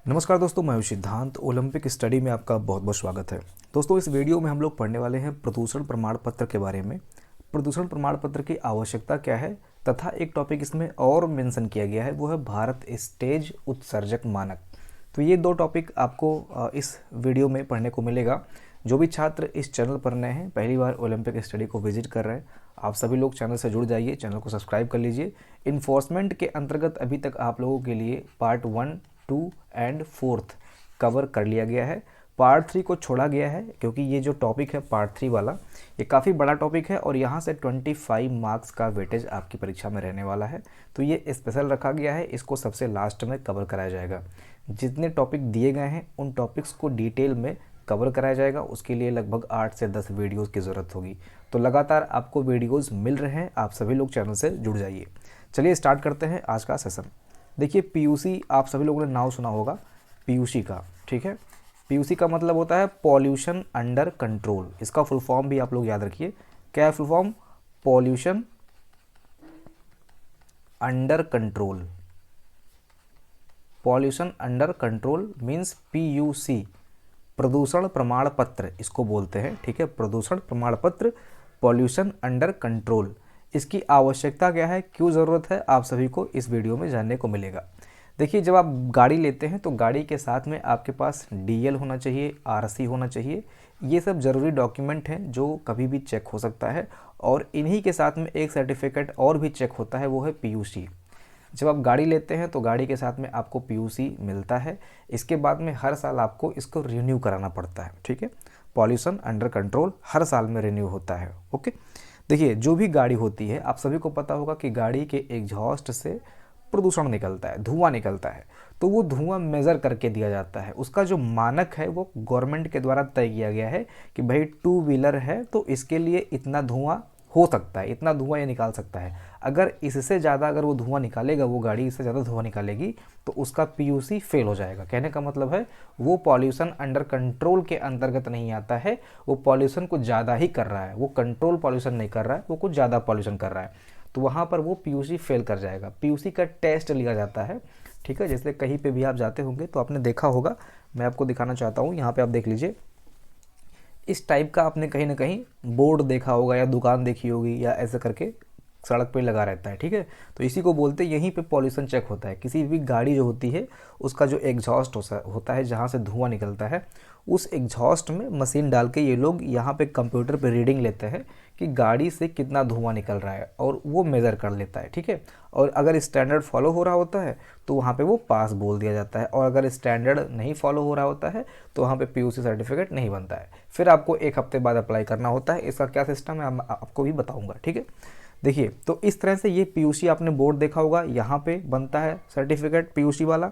नमस्कार दोस्तों, मैं हूं सिद्धांत। ओलंपिक स्टडी में आपका बहुत बहुत स्वागत है। दोस्तों, इस वीडियो में हम लोग पढ़ने वाले हैं प्रदूषण प्रमाण पत्र के बारे में। प्रदूषण प्रमाण पत्र की आवश्यकता क्या है तथा एक टॉपिक इसमें और मेंशन किया गया है, वो है भारत स्टेज उत्सर्जक मानक। तो ये दो टॉपिक आपको इस वीडियो में पढ़ने को मिलेगा। जो भी छात्र इस चैनल पर नए हैं, पहली बार ओलंपिक स्टडी को विजिट कर रहे हैं, आप सभी लोग चैनल से जुड़ जाइए, चैनल को सब्सक्राइब कर लीजिए। इन्फोर्समेंट के अंतर्गत अभी तक आप लोगों के लिए पार्ट 1, 2 एंड 4 कवर कर लिया गया है। पार्ट 3 को छोड़ा गया है क्योंकि ये जो टॉपिक है पार्ट 3 वाला, ये काफ़ी बड़ा टॉपिक है और यहाँ से 25 मार्क्स का वेटेज आपकी परीक्षा में रहने वाला है। तो ये स्पेशल रखा गया है, इसको सबसे लास्ट में कवर कराया जाएगा। जितने टॉपिक दिए गए हैं उन टॉपिक्स को डिटेल में कवर कराया जाएगा। उसके लिए लगभग 8 से 10 वीडियोज़ की ज़रूरत होगी। तो लगातार आपको वीडियोज़ मिल रहे हैं, आप सभी लोग चैनल से जुड़ जाइए। चलिए स्टार्ट करते हैं आज का सेशन। देखिए, पीयूसी आप सभी लोगों ने नाम सुना होगा पीयूसी का, ठीक है। पीयूसी का मतलब होता है पॉल्यूशन अंडर कंट्रोल। इसका फुल फॉर्म भी आप लोग याद रखिए। क्या है full form? Pollution under control. Pollution under control means PUC, प्रदूषण प्रमाण पत्र इसको बोलते हैं, ठीक है। प्रदूषण प्रमाण पत्र, पॉल्यूशन अंडर कंट्रोल। इसकी आवश्यकता क्या है, क्यों ज़रूरत है, आप सभी को इस वीडियो में जानने को मिलेगा। देखिए, जब आप गाड़ी लेते हैं तो गाड़ी के साथ में आपके पास डीएल होना चाहिए, आरसी होना चाहिए। ये सब ज़रूरी डॉक्यूमेंट हैं जो कभी भी चेक हो सकता है। और इन्हीं के साथ में एक सर्टिफिकेट और भी चेक होता है, वो है पीयूसी। जब आप गाड़ी लेते हैं तो गाड़ी के साथ में आपको पीयूसी मिलता है। इसके बाद में हर साल आपको इसको रिन्यू कराना पड़ता है, ठीक है। पॉल्यूशन अंडर कंट्रोल हर साल में रिन्यू होता है, ओके। देखिए, जो भी गाड़ी होती है, आप सभी को पता होगा कि गाड़ी के एग्जॉस्ट से प्रदूषण निकलता है, धुआं निकलता है। तो वो धुआं मेज़र करके दिया जाता है। उसका जो मानक है वो गवर्नमेंट के द्वारा तय किया गया है कि भाई 2 व्हीलर है तो इसके लिए इतना धुआं हो सकता है, इतना धुआं ये निकाल सकता है। अगर इससे ज़्यादा अगर वो धुआं निकालेगा, वो गाड़ी इससे ज़्यादा धुआं निकालेगी तो उसका पीयूसी फेल हो जाएगा। कहने का मतलब है वो पॉल्यूशन अंडर कंट्रोल के अंतर्गत नहीं आता है। वो पॉल्यूशन को ज़्यादा ही कर रहा है, वो कंट्रोल पॉल्यूशन नहीं कर रहा है, वो कुछ ज़्यादा पॉल्यूशन कर रहा है। तो वहाँ पर वो पीयूसी फेल कर जाएगा। पीयूसी का टेस्ट लिया जाता है, ठीक है। जैसे कहीं पे भी आप जाते होंगे तो आपने देखा होगा, मैं आपको दिखाना चाहता हूँ, यहाँ पे आप देख लीजिए। इस टाइप का आपने कहीं ना कहीं बोर्ड देखा होगा या दुकान देखी होगी या ऐसे करके सड़क पे लगा रहता है, ठीक है। तो इसी को बोलते हैं, यहीं पे पॉल्यूशन चेक होता है। किसी भी गाड़ी जो होती है उसका जो एग्जॉस्ट होता है, जहाँ से धुआं निकलता है, उस एग्जॉस्ट में मशीन डाल के ये लोग यहाँ पे कंप्यूटर पे रीडिंग लेते हैं कि गाड़ी से कितना धुआं निकल रहा है और वो मेज़र कर लेता है, ठीक है। और अगर स्टैंडर्ड फॉलो हो रहा होता है तो वहाँ पे वो पास बोल दिया जाता है, और अगर स्टैंडर्ड नहीं फॉलो हो रहा होता है तो वहाँ पे पीयूसी सर्टिफिकेट नहीं बनता है। फिर आपको 1 हफ्ते बाद अप्लाई करना होता है। इसका क्या सिस्टम है आपको भी बताऊँगा, ठीक है। देखिए, तो इस तरह से ये पीयूसी आपने बोर्ड देखा होगा, यहाँ पे बनता है सर्टिफिकेट पीयूसी वाला।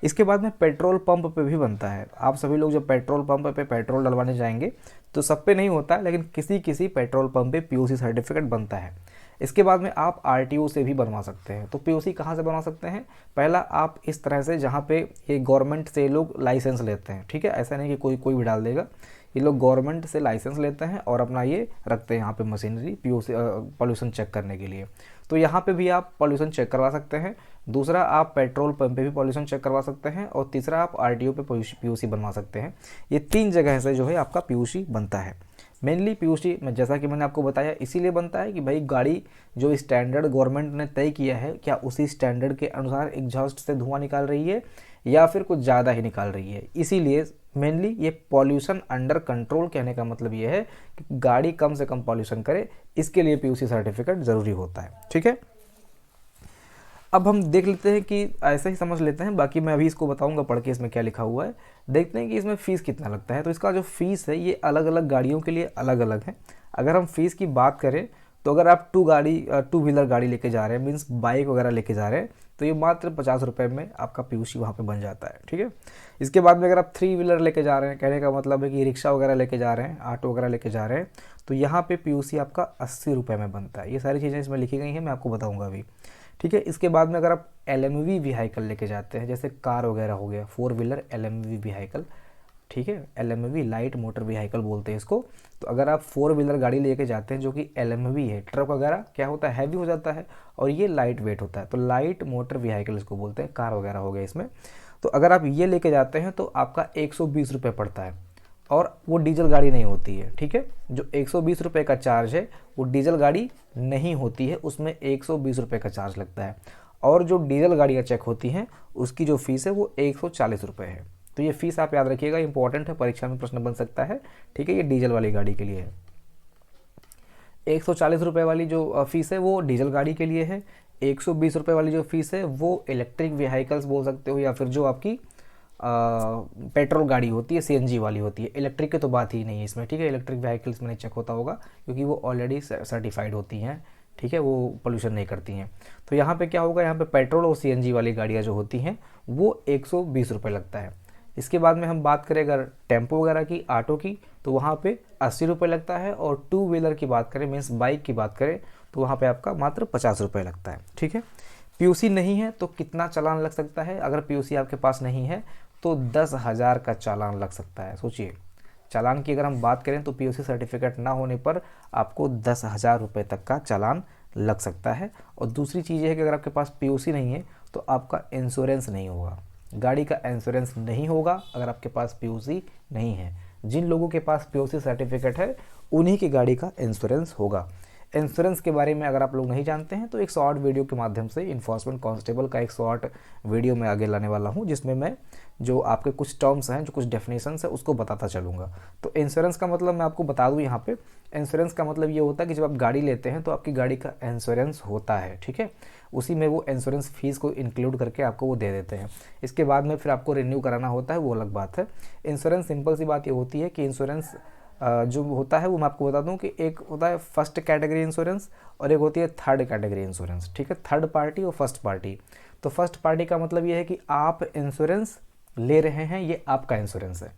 इसके बाद में पेट्रोल पंप पे भी बनता है। आप सभी लोग जब पेट्रोल पंप पे पेट्रोल डलवाने जाएंगे तो सब पे नहीं होता है, लेकिन किसी किसी पेट्रोल पंप पे पीयूसी सर्टिफिकेट बनता है। इसके बाद में आप आरटीओ से भी बनवा सकते हैं। तो पीयूसी कहाँ से बनवा सकते हैं? पहला, आप इस तरह से जहाँ पे ये गवर्नमेंट से लोग लाइसेंस लेते हैं, ठीक है। ऐसा नहीं कि कोई कोई भी डाल देगा। ये लोग गवर्नमेंट से लाइसेंस लेते हैं और अपना ये रखते हैं यहाँ पे मशीनरी पीयूसी पॉल्यूशन चेक करने के लिए। तो यहाँ पे भी आप पॉल्यूशन चेक करवा सकते हैं। दूसरा, आप पेट्रोल पंप पे भी पॉल्यूशन चेक करवा सकते हैं। और तीसरा, आप आरटीओ पे पीयूसी बनवा सकते हैं। ये 3 जगह से जो है आपका पीयूसी बनता है। मेनली पीयूसी में, जैसा कि मैंने आपको बताया, इसीलिए बनता है कि भाई गाड़ी जो स्टैंडर्ड गवर्नमेंट ने तय किया है, क्या उसी स्टैंडर्ड के अनुसार एग्जॉस्ट से धुआं निकाल रही है या फिर कुछ ज़्यादा ही निकाल रही है। इसीलिए मेनली ये पॉल्यूशन अंडर कंट्रोल, कहने का मतलब ये है कि गाड़ी कम से कम पॉल्यूशन करे, इसके लिए पीयूसी सर्टिफिकेट ज़रूरी होता है, ठीक है। अब हम देख लेते हैं कि ऐसे ही समझ लेते हैं, बाकी मैं अभी इसको बताऊंगा पढ़ के इसमें क्या लिखा हुआ है। देखते हैं कि इसमें फ़ीस कितना लगता है। तो इसका जो फ़ीस है ये अलग अलग गाड़ियों के लिए अलग अलग है। अगर हम फ़ीस की बात करें तो अगर आप 2 व्हीलर गाड़ी लेके जा रहे हैं, मीन्स बाइक वगैरह लेके जा रहे हैं, तो ये मात्र 50 रुपये में आपका पीयूसी वहाँ पे बन जाता है, ठीक है। इसके बाद में अगर आप 3 व्हीलर लेके जा रहे हैं, कहने का मतलब है कि रिक्शा वगैरह लेके जा रहे हैं, ऑटो वगैरह लेके जा रहे हैं, तो यहाँ पे पीयूसी आपका 80 रुपये में बनता है। ये सारी चीज़ें इसमें लिखी गई हैं, मैं आपको बताऊँगा अभी, ठीक है। इसके बाद में अगर आप एलएमवी व्हीकल लेके जाते हैं, जैसे कार वगैरह हो गया, 4 व्हीलर एलएमवी व्हीकल, ठीक है, LMV लाइट मोटर व्हीकल बोलते हैं इसको। तो अगर आप 4 व्हीलर गाड़ी लेके जाते हैं जो कि LMV है, ट्रक वगैरह क्या होता है, हैवी हो जाता है, और ये लाइट वेट होता है, तो लाइट मोटर व्हीकल इसको बोलते हैं, कार वगैरह हो गया इसमें। तो अगर आप ये लेके जाते हैं तो आपका 120 रुपये पड़ता है, और वो डीजल गाड़ी नहीं होती है, ठीक है। जो 120 रुपये का चार्ज है वो डीजल गाड़ी नहीं होती है, उसमें 120 रुपये का चार्ज लगता है। और जो डीजल गाड़ियाँ चेक होती हैं उसकी जो फीस है वो 140 रुपये है। तो ये फीस आप याद रखिएगा, इंपॉर्टेंट है, परीक्षा में प्रश्न बन सकता है, ठीक है। ये डीजल वाली गाड़ी के लिए है। 140 रुपये वाली जो फीस है वो डीजल गाड़ी के लिए है। 120 रुपये वाली जो फीस है वो इलेक्ट्रिक व्हीकल्स बोल सकते हो, या फिर जो आपकी पेट्रोल गाड़ी होती है, CNG वाली होती है। इलेक्ट्रिक की तो बात ही नहीं है इसमें, ठीक है। इलेक्ट्रिक व्हीकल्स में नहीं चेक होता होगा क्योंकि वो ऑलरेडी सर्टिफाइड होती हैं, ठीक है, वो पोल्यूशन नहीं करती हैं। तो यहाँ पे क्या होगा, यहाँ पे पेट्रोल और CNG वाली गाड़ियाँ जो होती हैं वो 120 रुपये लगता है। इसके बाद में हम बात करें अगर टेम्पो वगैरह की, ऑटो की, तो वहाँ पे 80 रुपये लगता है। और 2 व्हीलर की बात करें, मीन्स बाइक की बात करें, तो वहाँ पे आपका मात्र 50 रुपये लगता है, ठीक है। PUC नहीं है तो कितना चालान लग सकता है, अगर PUC आपके पास नहीं है तो 10,000 का चालान लग सकता है। सोचिए, चालान की अगर हम बात करें तो PUC सर्टिफिकेट ना होने पर आपको 10,000 रुपये तक का चालान लग सकता है। और दूसरी चीज़ ये है कि अगर आपके पास PUC नहीं है तो आपका इंश्योरेंस नहीं होगा, गाड़ी का इंश्योरेंस नहीं होगा अगर आपके पास PUC नहीं है। जिन लोगों के पास PUC सर्टिफिकेट है उन्हीं की गाड़ी का इंश्योरेंस होगा। इंश्योरेंस के बारे में अगर आप लोग नहीं जानते हैं तो एक शॉर्ट वीडियो के माध्यम से इन्फोर्समेंट कांस्टेबल का एक शॉर्ट वीडियो मैं आगे लाने वाला हूं, जिसमें मैं जो आपके कुछ टर्म्स हैं, जो कुछ डेफिनेशंस है, उसको बताता चलूँगा। तो इंश्योरेंस का मतलब मैं आपको बता दूं, यहाँ पे इंश्योरेंस का मतलब ये होता है कि जब आप गाड़ी लेते हैं तो आपकी गाड़ी का इंश्योरेंस होता है, ठीक है। उसी में वो इंश्योरेंस फीस को इंक्लूड करके आपको वो दे देते हैं। इसके बाद में फिर आपको रिन्यू कराना होता है, वो अलग बात है। इंश्योरेंस सिंपल सी बात ये होती है कि इंश्योरेंस जो होता है वो मैं आपको बता दूं कि एक होता है फर्स्ट कैटेगरी इंश्योरेंस और एक होती है थर्ड कैटेगरी इंश्योरेंस, ठीक है। थर्ड पार्टी और फर्स्ट पार्टी। तो फर्स्ट पार्टी का मतलब ये है कि आप इंश्योरेंस ले रहे हैं, ये आपका इंश्योरेंस है।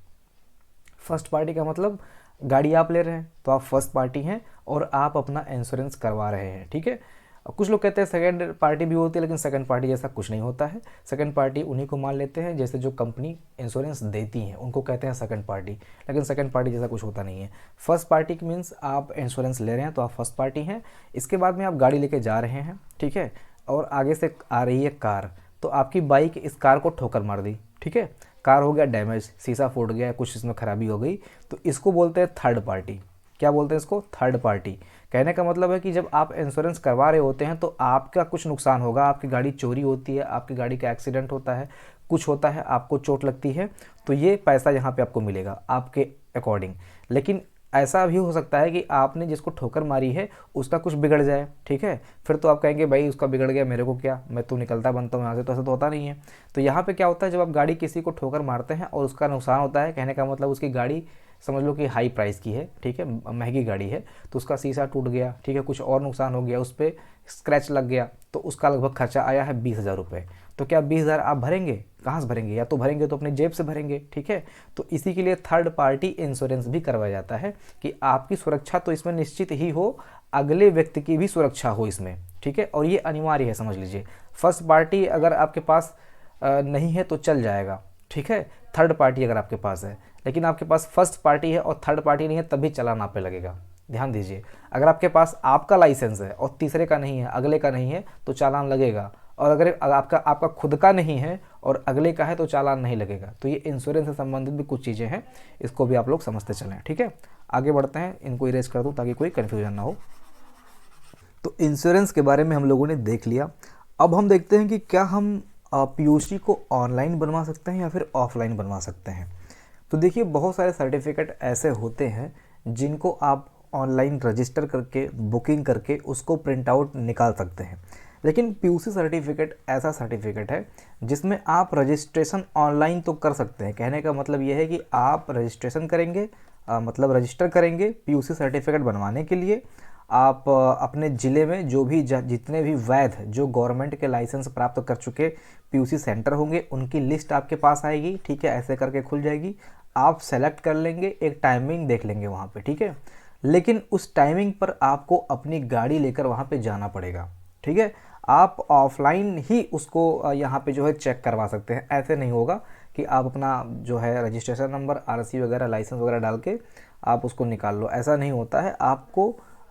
फर्स्ट पार्टी का मतलब गाड़ी आप ले रहे हैं तो आप फर्स्ट पार्टी हैं और आप अपना इंश्योरेंस करवा रहे हैं, ठीक है। कुछ लोग कहते हैं सेकंड पार्टी भी होती है, लेकिन सेकंड पार्टी जैसा कुछ नहीं होता है। सेकंड पार्टी उन्हीं को मान लेते हैं जैसे जो कंपनी इंश्योरेंस देती हैं, उनको कहते हैं सेकंड पार्टी, लेकिन सेकंड पार्टी जैसा कुछ होता नहीं है। फर्स्ट पार्टी की मीन्स आप इंश्योरेंस ले रहे हैं तो आप फर्स्ट पार्टी हैं। इसके बाद में आप गाड़ी लेके जा रहे हैं, ठीक है, और आगे से आ रही है कार, तो आपकी बाइक इस कार को ठोकर मार दी, ठीक है, कार हो गया डैमेज, शीशा फूट गया, कुछ इसमें खराबी हो गई, तो इसको बोलते हैं थर्ड पार्टी। क्या बोलते हैं इसको? Third party. कहने का मतलब है कि जब आप इंश्योरेंस करवा रहे होते हैं तो आपका कुछ नुकसान होगा, आपकी गाड़ी चोरी होती है, आपकी गाड़ी का एक्सीडेंट होता है, कुछ होता है, आपको चोट लगती है, तो ये पैसा यहाँ पे आपको मिलेगा आपके अकॉर्डिंग। लेकिन ऐसा भी हो सकता है कि आपने जिसको ठोकर मारी है उसका कुछ बिगड़ जाए, ठीक है, फिर तो आप कहेंगे भाई उसका बिगड़ गया, मेरे को क्या, मैं तो निकलता बनता हूँ यहाँ से, तो ऐसा तो होता नहीं है। तो यहाँ पे क्या होता है, जब आप गाड़ी किसी को ठोकर मारते हैं और उसका नुकसान होता है, कहने का मतलब उसकी गाड़ी समझ लो कि हाई प्राइस की है, ठीक है, महंगी गाड़ी है, तो उसका शीशा टूट गया, ठीक है, कुछ और नुकसान हो गया, उस पर स्क्रैच लग गया, तो उसका लगभग खर्चा आया है 20,000 रुपये। तो क्या 20,000 आप भरेंगे? कहाँ से भरेंगे? या तो भरेंगे तो अपनी जेब से भरेंगे, ठीक है। तो इसी के लिए थर्ड पार्टी इंश्योरेंस भी करवाया जाता है कि आपकी सुरक्षा तो इसमें निश्चित ही हो, अगले व्यक्ति की भी सुरक्षा हो इसमें, ठीक है, और ये अनिवार्य है, समझ लीजिए। फर्स्ट पार्टी अगर आपके पास नहीं है तो चल जाएगा, ठीक है, थर्ड पार्टी अगर आपके पास है, लेकिन आपके पास फर्स्ट पार्टी है और थर्ड पार्टी नहीं है तभी चालान आप पे लगेगा। ध्यान दीजिए, अगर आपके पास आपका लाइसेंस है और तीसरे का नहीं है, अगले का नहीं है, तो चालान लगेगा, और अगर आपका खुद का नहीं है और अगले का है तो चालान नहीं लगेगा। तो ये इंश्योरेंस से संबंधित भी कुछ चीज़ें हैं, इसको भी आप लोग समझते चलें, ठीक है। आगे बढ़ते हैं, इनको इरेज कर दूँ ताकि कोई कन्फ्यूजन ना हो। तो इंश्योरेंस के बारे में हम लोगों ने देख लिया। अब हम देखते हैं कि क्या हम PUC को ऑनलाइन बनवा सकते हैं या फिर ऑफलाइन बनवा सकते हैं। तो देखिए, बहुत सारे सर्टिफिकेट ऐसे होते हैं जिनको आप ऑनलाइन रजिस्टर करके, बुकिंग करके उसको प्रिंट आउट निकाल सकते हैं। लेकिन PUC सर्टिफिकेट ऐसा सर्टिफिकेट है जिसमें आप रजिस्ट्रेशन ऑनलाइन तो कर सकते हैं। कहने का मतलब ये है कि आप रजिस्ट्रेशन करेंगे, मतलब रजिस्टर करेंगे PUC सर्टिफिकेट बनवाने के लिए। आप अपने ज़िले में जो भी जितने भी वैध, जो गवर्नमेंट के लाइसेंस प्राप्त कर चुके PUC सेंटर होंगे, उनकी लिस्ट आपके पास आएगी, ठीक है, ऐसे करके खुल जाएगी। आप सेलेक्ट कर लेंगे, एक टाइमिंग देख लेंगे वहाँ पे, ठीक है। लेकिन उस टाइमिंग पर आपको अपनी गाड़ी लेकर वहाँ पे जाना पड़ेगा, ठीक है। आप ऑफलाइन ही उसको यहाँ पे जो है चेक करवा सकते हैं। ऐसे नहीं होगा कि आप अपना जो है रजिस्ट्रेशन नंबर, आरसी वगैरह, लाइसेंस वगैरह डाल के आप उसको निकाल लो। ऐसा नहीं होता है।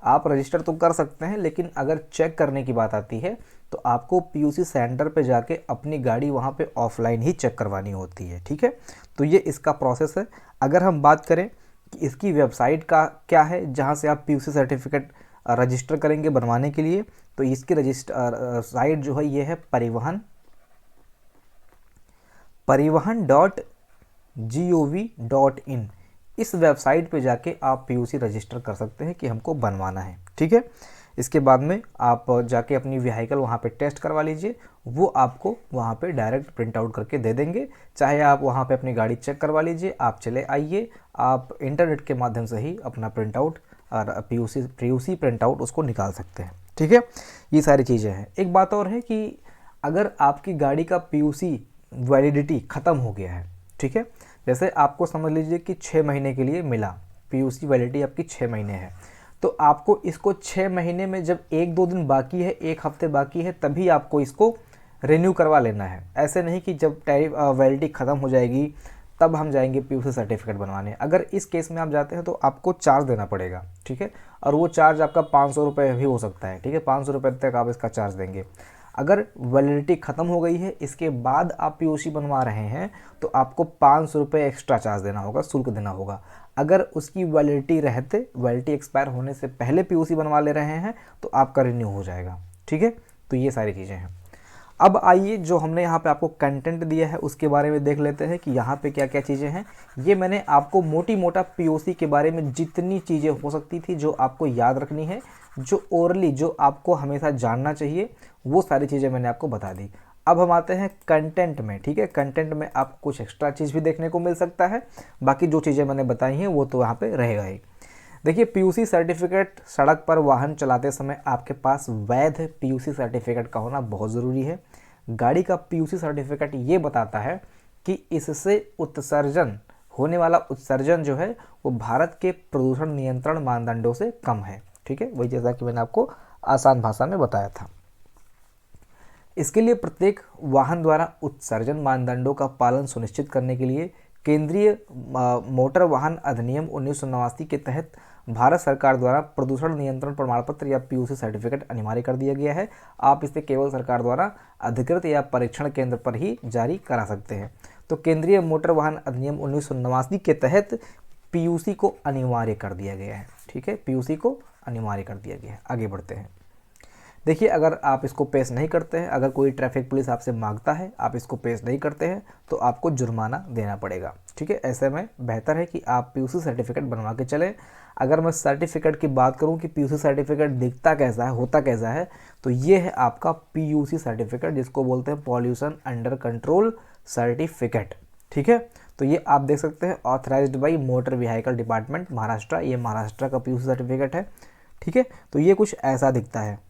आप रजिस्टर तो कर सकते हैं, लेकिन अगर चेक करने की बात आती है तो आपको पीयूसी सेंटर पे जाके अपनी गाड़ी वहाँ पे ऑफलाइन ही चेक करवानी होती है। ठीक है, तो ये इसका प्रोसेस है। अगर हम बात करें कि इसकी वेबसाइट का क्या है जहाँ से आप पीयूसी सर्टिफिकेट रजिस्टर करेंगे बनवाने के लिए, तो इसकी रजिस्टर साइट जो है ये है परिवहन.gov.in। इस वेबसाइट पे जाके आप पीयूसी रजिस्टर कर सकते हैं कि हमको बनवाना है। ठीक है, इसके बाद में आप जाके अपनी व्हीकल वहाँ पे टेस्ट करवा लीजिए, वो आपको वहाँ पे डायरेक्ट प्रिंट आउट करके दे देंगे। चाहे आप वहाँ पे अपनी गाड़ी चेक करवा लीजिए, आप चले आइए, आप इंटरनेट के माध्यम से ही अपना प्रिंट आउट और पीयूसी प्रिंट आउट उसको निकाल सकते हैं। ठीक है, ये सारी चीज़ें हैं। एक बात और है कि अगर आपकी गाड़ी का पीयूसी वैलिडिटी ख़त्म हो गया है, ठीक है, जैसे आपको समझ लीजिए कि 6 महीने के लिए मिला, पीयूसी वैलिडिटी आपकी 6 महीने है, तो आपको इसको 6 महीने में जब 1-2 दिन बाकी है, 1 हफ्ते बाकी है, तभी आपको इसको रिन्यू करवा लेना है। ऐसे नहीं कि जब वैलिडिटी ख़त्म हो जाएगी तब हम जाएंगे पीयूसी सर्टिफिकेट बनवाने। अगर इस केस में आप जाते हैं तो आपको चार्ज देना पड़ेगा। ठीक है, और वो चार्ज आपका 500 रुपये भी हो सकता है। ठीक है, 500 रुपये तक आप इसका चार्ज देंगे। अगर वैलिडिटी ख़त्म हो गई है, इसके बाद आप पीयूसी बनवा रहे हैं, तो आपको 500 रुपये एक्स्ट्रा चार्ज देना होगा, शुल्क देना होगा। अगर उसकी वैलिडिटी एक्सपायर होने से पहले पीयूसी बनवा ले रहे हैं तो आपका रिन्यू हो जाएगा। ठीक है, तो ये सारी चीज़ें हैं। अब आइए, जो हमने यहाँ पे आपको कंटेंट दिया है उसके बारे में देख लेते हैं कि यहाँ पे क्या क्या चीज़ें हैं। ये मैंने आपको मोटा पीयूसी के बारे में जितनी चीज़ें हो सकती थी जो आपको याद रखनी है, जो ओरली जो आपको हमेशा जानना चाहिए, वो सारी चीज़ें मैंने आपको बता दी। अब हम आते हैं कंटेंट में। ठीक है, कंटेंट में आपको कुछ एक्स्ट्रा चीज़ भी देखने को मिल सकता है, बाकी जो चीज़ें मैंने बताई हैं वो तो यहाँ पे रहेगा ही। देखिए, पीयूसी सर्टिफिकेट, सड़क पर वाहन चलाते समय आपके पास वैध पीयूसी सर्टिफिकेट का होना बहुत ज़रूरी है। गाड़ी का पीयूसी सर्टिफिकेट ये बताता है कि इससे उत्सर्जन होने वाला उत्सर्जन जो है वो भारत के प्रदूषण नियंत्रण मानदंडों से कम है। ठीक है, वही जैसा कि मैंने आपको आसान भाषा में बताया था। इसके लिए प्रत्येक वाहन द्वारा उत्सर्जन मानदंडों का पालन सुनिश्चित करने के लिए केंद्रीय मोटर वाहन अधिनियम 1989 के तहत भारत सरकार द्वारा प्रदूषण नियंत्रण प्रमाण पत्र या पीयूसी सर्टिफिकेट अनिवार्य कर दिया गया है। आप इसे केवल सरकार द्वारा अधिकृत या परीक्षण केंद्र पर ही जारी करा सकते हैं। तो केंद्रीय मोटर वाहन अधिनियम 1989 के तहत पीयूसी को अनिवार्य कर दिया गया है। ठीक है, पीयूसी को अनिवार्य कर दिया गया है। आगे बढ़ते हैं। देखिए, अगर आप इसको पेश नहीं करते हैं, अगर कोई ट्रैफिक पुलिस आपसे मांगता है, आप इसको पेश नहीं करते हैं, तो आपको जुर्माना देना पड़ेगा। ठीक है, ऐसे में बेहतर है कि आप पीयूसी सर्टिफिकेट बनवा के चलें। अगर मैं सर्टिफिकेट की बात करूं कि पीयूसी सर्टिफिकेट दिखता कैसा है, होता कैसा है, तो ये है आपका पीयूसी सर्टिफिकेट, जिसको बोलते हैं पॉल्यूशन अंडर कंट्रोल सर्टिफिकेट। ठीक है, तो ये आप देख सकते हैं, authorised by motor vehicle department Maharashtra, ये महाराष्ट्र का पीयूसी सर्टिफिकेट है। ठीक है, तो ये कुछ ऐसा दिखता है।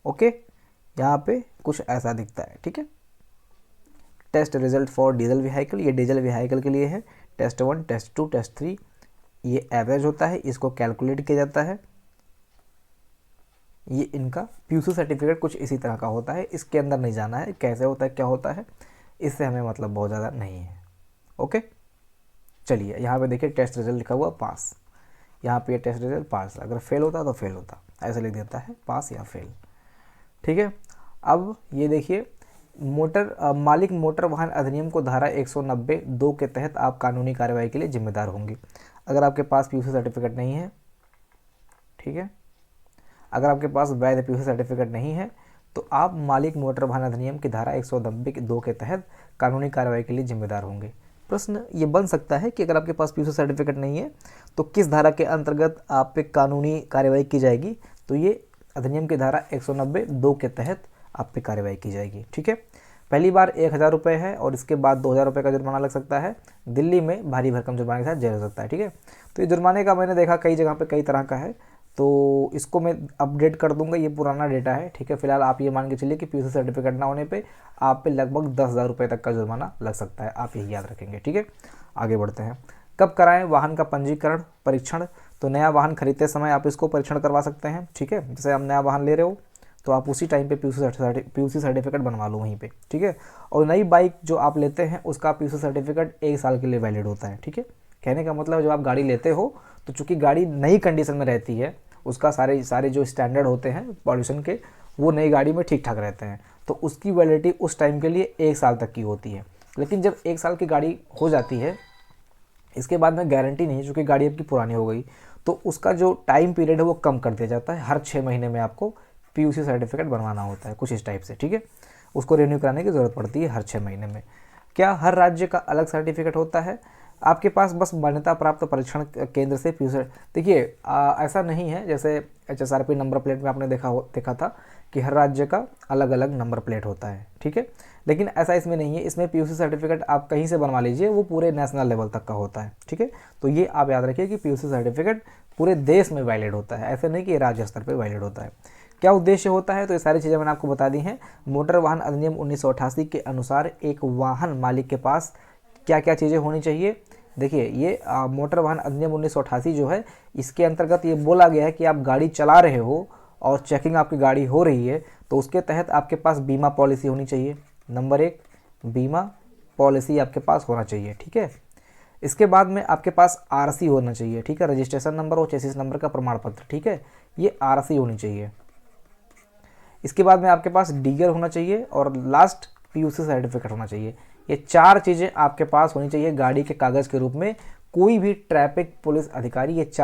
ओके, यहाँ पे कुछ ऐसा दिखता है। ठीक है, test result for diesel vehicle, ये डीजल व्हीकल के लिए है। टेस्ट 1, टेस्ट 2, टेस्ट 3, ये एवरेज होता है, इसको कैलकुलेट किया जाता है। ये इनका पीयूसी सर्टिफिकेट कुछ इसी तरह का होता है। इसके अंदर नहीं जाना है कैसे होता है, क्या होता है, इससे हमें मतलब बहुत ज़्यादा नहीं है। ओके, चलिए, यहाँ पे देखिए टेस्ट रिजल्ट लिखा हुआ पास, यहाँ पे टेस्ट रिजल्ट पास, अगर फेल होता तो फेल होता, ऐसे लिख देता है पास या फेल। ठीक है, अब ये देखिए, मालिक मोटर वाहन अधिनियम को धारा 190(2) के तहत आप कानूनी कार्रवाई के लिए जिम्मेदार होंगे। अगर आपके पास पीयूसी सर्टिफिकेट नहीं है, ठीक है, अगर आपके पास वैध पीयूसी सर्टिफिकेट नहीं है, तो आप मालिक मोटर वाहन अधिनियम की धारा 190(2) के तहत कानूनी कार्रवाई के लिए जिम्मेदार होंगे। प्रश्न ये बन सकता है कि अगर आपके पास पीयूसी सर्टिफिकेट नहीं है तो किस धारा के अंतर्गत आप पे कानूनी कार्रवाई की जाएगी, तो ये अधिनियम की धारा 190(2) के तहत आप पे कार्रवाई की जाएगी। ठीक है, पहली बार 1000 रुपये है और इसके बाद 2000 रुपये का जुर्माना लग सकता है। दिल्ली में भारी भरकम जुर्माने के साथ जेल हो सकता है। ठीक है, तो ये जुर्माने का मैंने देखा कई जगह पे कई तरह का है, तो इसको मैं अपडेट कर दूंगा, ये पुराना डेटा है। ठीक है, फिलहाल आप ये मान के चलिए कि पीयूसी सर्टिफिकेट ना होने पे आप पे लगभग 10,000 रुपये तक का जुर्माना लग सकता है, आप यही याद रखेंगे। ठीक है, आगे बढ़ते हैं। कब कराएं वाहन का पंजीकरण परीक्षण, तो नया वाहन खरीदते समय आप इसको परीक्षण करवा सकते हैं। ठीक है, जैसे आप नया वाहन ले रहे हो तो आप उसी टाइम पे पीयूसी सर्टिफिकेट बनवा लो वहीं पे, ठीक है। और नई बाइक जो आप लेते हैं उसका पीयूसी सर्टिफिकेट 1 साल के लिए वैलिड होता है, ठीक है। कहने का मतलब जब आप गाड़ी लेते हो तो चूंकि गाड़ी नई कंडीशन में रहती है, उसका सारे जो स्टैंडर्ड होते हैं पॉल्यूशन के वो नई गाड़ी में ठीक ठाक रहते हैं, तो उसकी वैलिडिटी उस टाइम के लिए 1 साल तक की होती है। लेकिन जब 1 साल की गाड़ी हो जाती है, इसके बाद में गारंटी नहीं, चूँकि गाड़ी आपकी पुरानी हो गई, तो उसका जो टाइम पीरियड है वो कम कर दिया जाता है। हर 6 महीने में आपको पीयूसी सर्टिफिकेट बनवाना होता है, कुछ इस टाइप से, ठीक है। उसको रिन्यू कराने की ज़रूरत पड़ती है हर 6 महीने में। क्या हर राज्य का अलग सर्टिफिकेट होता है? आपके पास बस मान्यता प्राप्त परीक्षण केंद्र से पीयूसी, देखिए ऐसा नहीं है जैसे HSRP नंबर प्लेट में आपने देखा था कि हर राज्य का अलग अलग नंबर प्लेट होता है, ठीक है। लेकिन ऐसा इसमें नहीं है, इसमें पीयूसी सर्टिफिकेट आप कहीं से बनवा लीजिए, वो पूरे नेशनल लेवल तक का होता है, ठीक है। तो ये आप याद रखिए कि पीयूसी सर्टिफिकेट पूरे देश में वैलिड होता है, ऐसे नहीं कि राज्य स्तर पर वैलिड होता है। क्या उद्देश्य होता है? तो ये सारी चीज़ें मैंने आपको बता दी हैं। मोटर वाहन अधिनियम 1988 के अनुसार एक वाहन मालिक के पास क्या क्या चीज़ें होनी चाहिए। देखिए ये मोटर वाहन अधिनियम 1988 जो है, इसके अंतर्गत ये बोला गया है कि आप गाड़ी चला रहे हो और चेकिंग आपकी गाड़ी हो रही है, तो उसके तहत आपके पास बीमा पॉलिसी होनी चाहिए। नंबर 1, बीमा पॉलिसी आपके पास होना चाहिए, ठीक है। इसके बाद में आपके पास RC होना चाहिए, ठीक है, रजिस्ट्रेशन नंबर और चेसिस नंबर का प्रमाण पत्र, ठीक है, ये RC होनी चाहिए। इसके बाद में आपके पास डीगर होना चाहिए और लास्ट पीयूसी सर्टिफिकेट होना चाहिए। ये 4 चीज़ें आपके पास होनी चाहिए गाड़ी के कागज़ के रूप में। कोई भी ट्रैफिक पुलिस अधिकारी ये 4